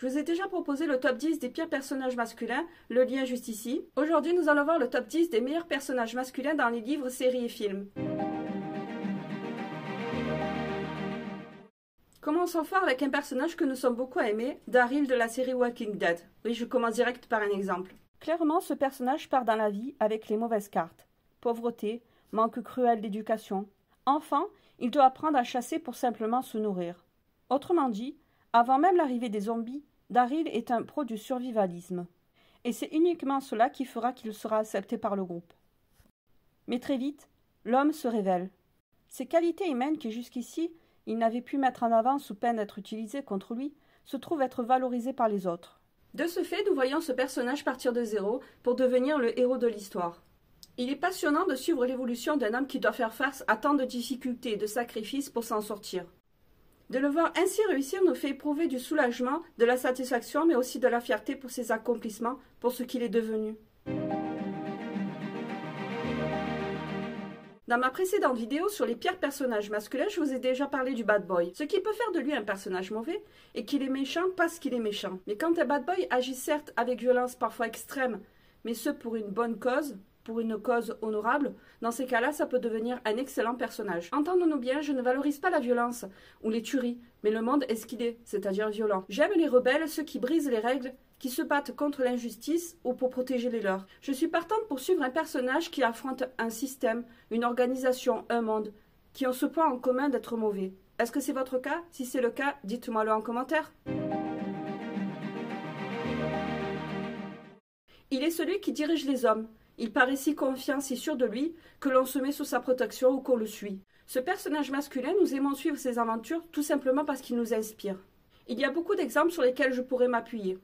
Je vous ai déjà proposé le top 10 des pires personnages masculins, le lien juste ici. Aujourd'hui, nous allons voir le top 10 des meilleurs personnages masculins dans les livres, séries et films. Commençons fort avec un personnage que nous sommes beaucoup à aimer, Daryl de la série Walking Dead. Oui, je commence direct par un exemple. Clairement, ce personnage part dans la vie avec les mauvaises cartes. Pauvreté, manque cruel d'éducation. Enfant, il doit apprendre à chasser pour simplement se nourrir. Autrement dit, avant même l'arrivée des zombies, Daryl est un pro du survivalisme. Et c'est uniquement cela qui fera qu'il sera accepté par le groupe. Mais très vite, l'homme se révèle. Ses qualités humaines qui jusqu'ici, il n'avait pu mettre en avant sous peine d'être utilisées contre lui, se trouvent être valorisées par les autres. De ce fait, nous voyons ce personnage partir de zéro pour devenir le héros de l'histoire. Il est passionnant de suivre l'évolution d'un homme qui doit faire face à tant de difficultés et de sacrifices pour s'en sortir. De le voir ainsi réussir nous fait éprouver du soulagement, de la satisfaction, mais aussi de la fierté pour ses accomplissements, pour ce qu'il est devenu. Dans ma précédente vidéo sur les pires personnages masculins, je vous ai déjà parlé du bad boy. Ce qui peut faire de lui un personnage mauvais est qu'il est méchant parce qu'il est méchant. Mais quand un bad boy agit certes avec violence parfois extrême, mais ce pour une bonne cause, pour une cause honorable, dans ces cas-là, ça peut devenir un excellent personnage. Entendons-nous bien, je ne valorise pas la violence ou les tueries, mais le monde est ce qu'il est, c'est-à-dire violent. J'aime les rebelles, ceux qui brisent les règles, qui se battent contre l'injustice ou pour protéger les leurs. Je suis partante pour suivre un personnage qui affronte un système, une organisation, un monde, qui ont ce point en commun d'être mauvais. Est-ce que c'est votre cas? Si c'est le cas, dites-moi-le en commentaire. Il est celui qui dirige les hommes. Il paraît si confiant, si sûr de lui, que l'on se met sous sa protection ou qu'on le suit. Ce personnage masculin, nous aimons suivre ses aventures tout simplement parce qu'il nous inspire. Il y a beaucoup d'exemples sur lesquels je pourrais m'appuyer.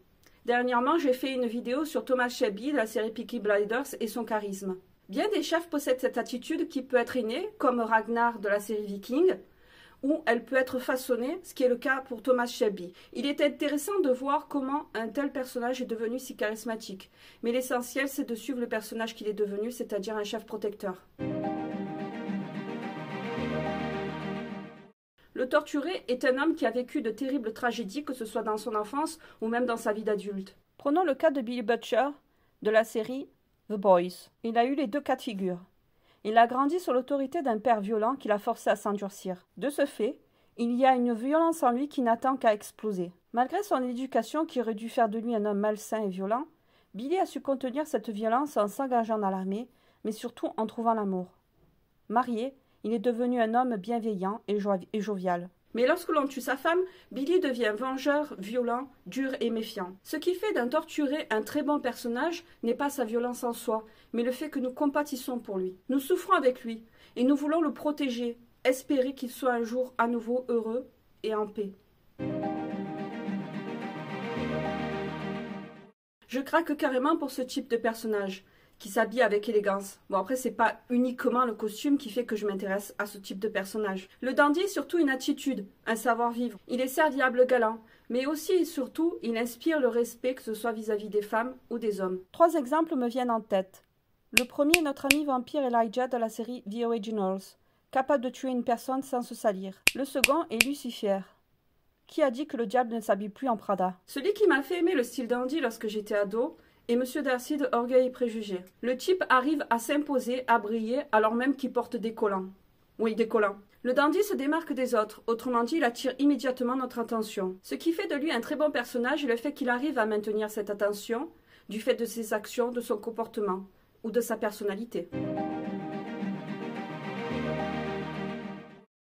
Dernièrement, j'ai fait une vidéo sur Thomas Shelby de la série Peaky Blinders et son charisme. Bien des chefs possèdent cette attitude qui peut être innée, comme Ragnar de la série Viking, ou elle peut être façonnée, ce qui est le cas pour Thomas Shelby. Il est intéressant de voir comment un tel personnage est devenu si charismatique. Mais l'essentiel, c'est de suivre le personnage qu'il est devenu, c'est-à-dire un chef protecteur. Le torturé est un homme qui a vécu de terribles tragédies, que ce soit dans son enfance ou même dans sa vie d'adulte. Prenons le cas de Billy Butcher de la série The Boys. Il a eu les deux cas de figure. Il a grandi sous l'autorité d'un père violent qui l'a forcé à s'endurcir. De ce fait, il y a une violence en lui qui n'attend qu'à exploser. Malgré son éducation qui aurait dû faire de lui un homme malsain et violent, Billy a su contenir cette violence en s'engageant dans l'armée, mais surtout en trouvant l'amour. Marié, il est devenu un homme bienveillant et jovial. Mais lorsque l'on tue sa femme, Billy devient vengeur, violent, dur et méfiant. Ce qui fait d'un torturé un très bon personnage n'est pas sa violence en soi, mais le fait que nous compatissons pour lui. Nous souffrons avec lui, et nous voulons le protéger, espérer qu'il soit un jour à nouveau heureux et en paix. Je craque carrément pour ce type de personnage, qui s'habille avec élégance. Bon, après, c'est pas uniquement le costume qui fait que je m'intéresse à ce type de personnage. Le dandy est surtout une attitude, un savoir-vivre. Il est serviable, galant, mais aussi et surtout, il inspire le respect, que ce soit vis-à-vis des femmes ou des hommes. 3 exemples me viennent en tête. Le premier est notre ami vampire Elijah de la série The Originals, capable de tuer une personne sans se salir. Le second est Lucifer. Qui a dit que le diable ne s'habille plus en Prada? Celui qui m'a fait aimer le style dandy lorsque j'étais ado, et Monsieur Darcy de Orgueil et Préjugés. Le type arrive à s'imposer, à briller, alors même qu'il porte des collants. Oui, des collants. Le dandy se démarque des autres, autrement dit, il attire immédiatement notre attention. Ce qui fait de lui un très bon personnage est le fait qu'il arrive à maintenir cette attention, du fait de ses actions, de son comportement, ou de sa personnalité.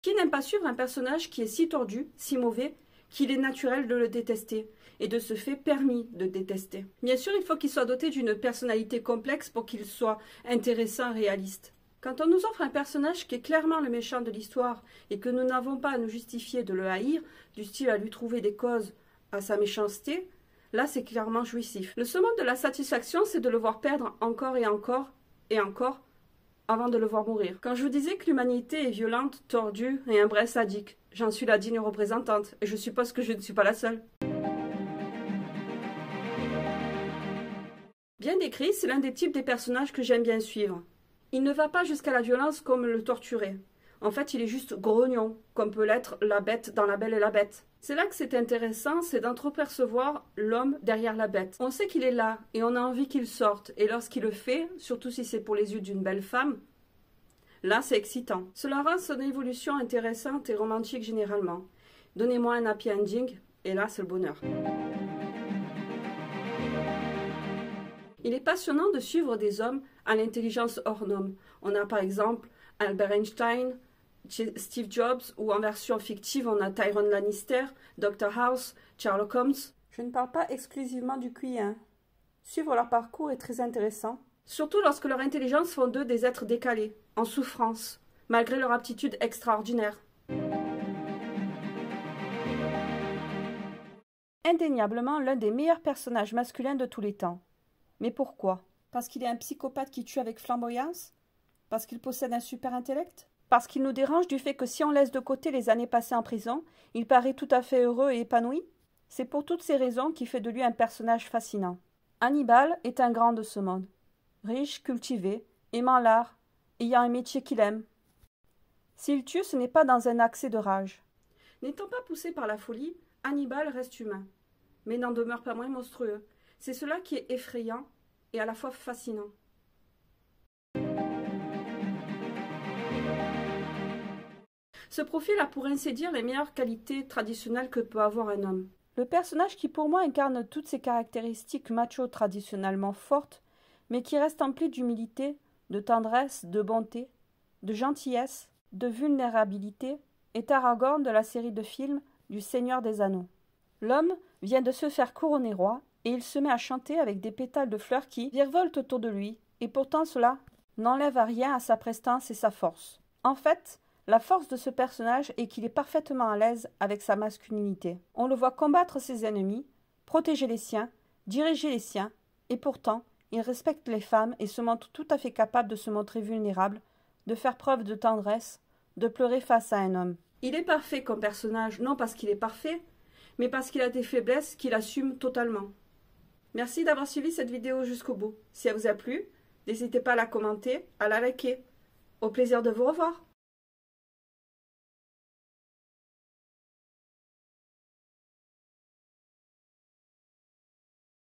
Qui n'aime pas suivre un personnage qui est si tordu, si mauvais, qu'il est naturel de le détester, et de ce fait permis de détester. Bien sûr, il faut qu'il soit doté d'une personnalité complexe pour qu'il soit intéressant et réaliste. Quand on nous offre un personnage qui est clairement le méchant de l'histoire et que nous n'avons pas à nous justifier de le haïr, du style à lui trouver des causes à sa méchanceté, là c'est clairement jouissif. Le summum de la satisfaction, c'est de le voir perdre encore et encore et encore avant de le voir mourir. Quand je vous disais que l'humanité est violente, tordue et un brin sadique, j'en suis la digne représentante, et je suppose que je ne suis pas la seule. Bien décrit, c'est l'un des types des personnages que j'aime bien suivre. Il ne va pas jusqu'à la violence comme le torturé. En fait, il est juste grognon, comme peut l'être la bête dans La Belle et la Bête. C'est là que c'est intéressant, c'est d'entrepercevoir l'homme derrière la bête. On sait qu'il est là, et on a envie qu'il sorte, et lorsqu'il le fait, surtout si c'est pour les yeux d'une belle femme, là c'est excitant. Cela rend son évolution intéressante et romantique généralement. Donnez-moi un happy ending, et là c'est le bonheur. Il est passionnant de suivre des hommes à l'intelligence hors norme. On a par exemple Albert Einstein, Steve Jobs, ou en version fictive, on a Tyrone Lannister, Dr House, Sherlock Holmes. Je ne parle pas exclusivement du QI, hein. Suivre leur parcours est très intéressant, surtout lorsque leur intelligence font d'eux des êtres décalés, en souffrance, malgré leur aptitude extraordinaire. Indéniablement l'un des meilleurs personnages masculins de tous les temps. Mais pourquoi? Parce qu'il est un psychopathe qui tue avec flamboyance? Parce qu'il possède un super intellect? Parce qu'il nous dérange du fait que si on laisse de côté les années passées en prison, il paraît tout à fait heureux et épanoui? C'est pour toutes ces raisons qui fait de lui un personnage fascinant. Hannibal est un grand de ce monde. Riche, cultivé, aimant l'art, ayant un métier qu'il aime. S'il tue, ce n'est pas dans un accès de rage. N'étant pas poussé par la folie, Hannibal reste humain, mais n'en demeure pas moins monstrueux. C'est cela qui est effrayant et à la fois fascinant. Ce profil a pour ainsi dire les meilleures qualités traditionnelles que peut avoir un homme. Le personnage qui pour moi incarne toutes ces caractéristiques macho traditionnellement fortes, mais qui reste empli d'humilité, de tendresse, de bonté, de gentillesse, de vulnérabilité, est Aragorn de la série de films du Seigneur des Anneaux. L'homme vient de se faire couronner roi, et il se met à chanter avec des pétales de fleurs qui virevoltent autour de lui, et pourtant cela n'enlève à rien à sa prestance et sa force. En fait, la force de ce personnage est qu'il est parfaitement à l'aise avec sa masculinité. On le voit combattre ses ennemis, protéger les siens, diriger les siens, et pourtant, il respecte les femmes et se montre tout à fait capable de se montrer vulnérable, de faire preuve de tendresse, de pleurer face à un homme. Il est parfait comme personnage, non parce qu'il est parfait, mais parce qu'il a des faiblesses qu'il assume totalement. Merci d'avoir suivi cette vidéo jusqu'au bout. Si elle vous a plu, n'hésitez pas à la commenter, à la liker. Au plaisir de vous revoir.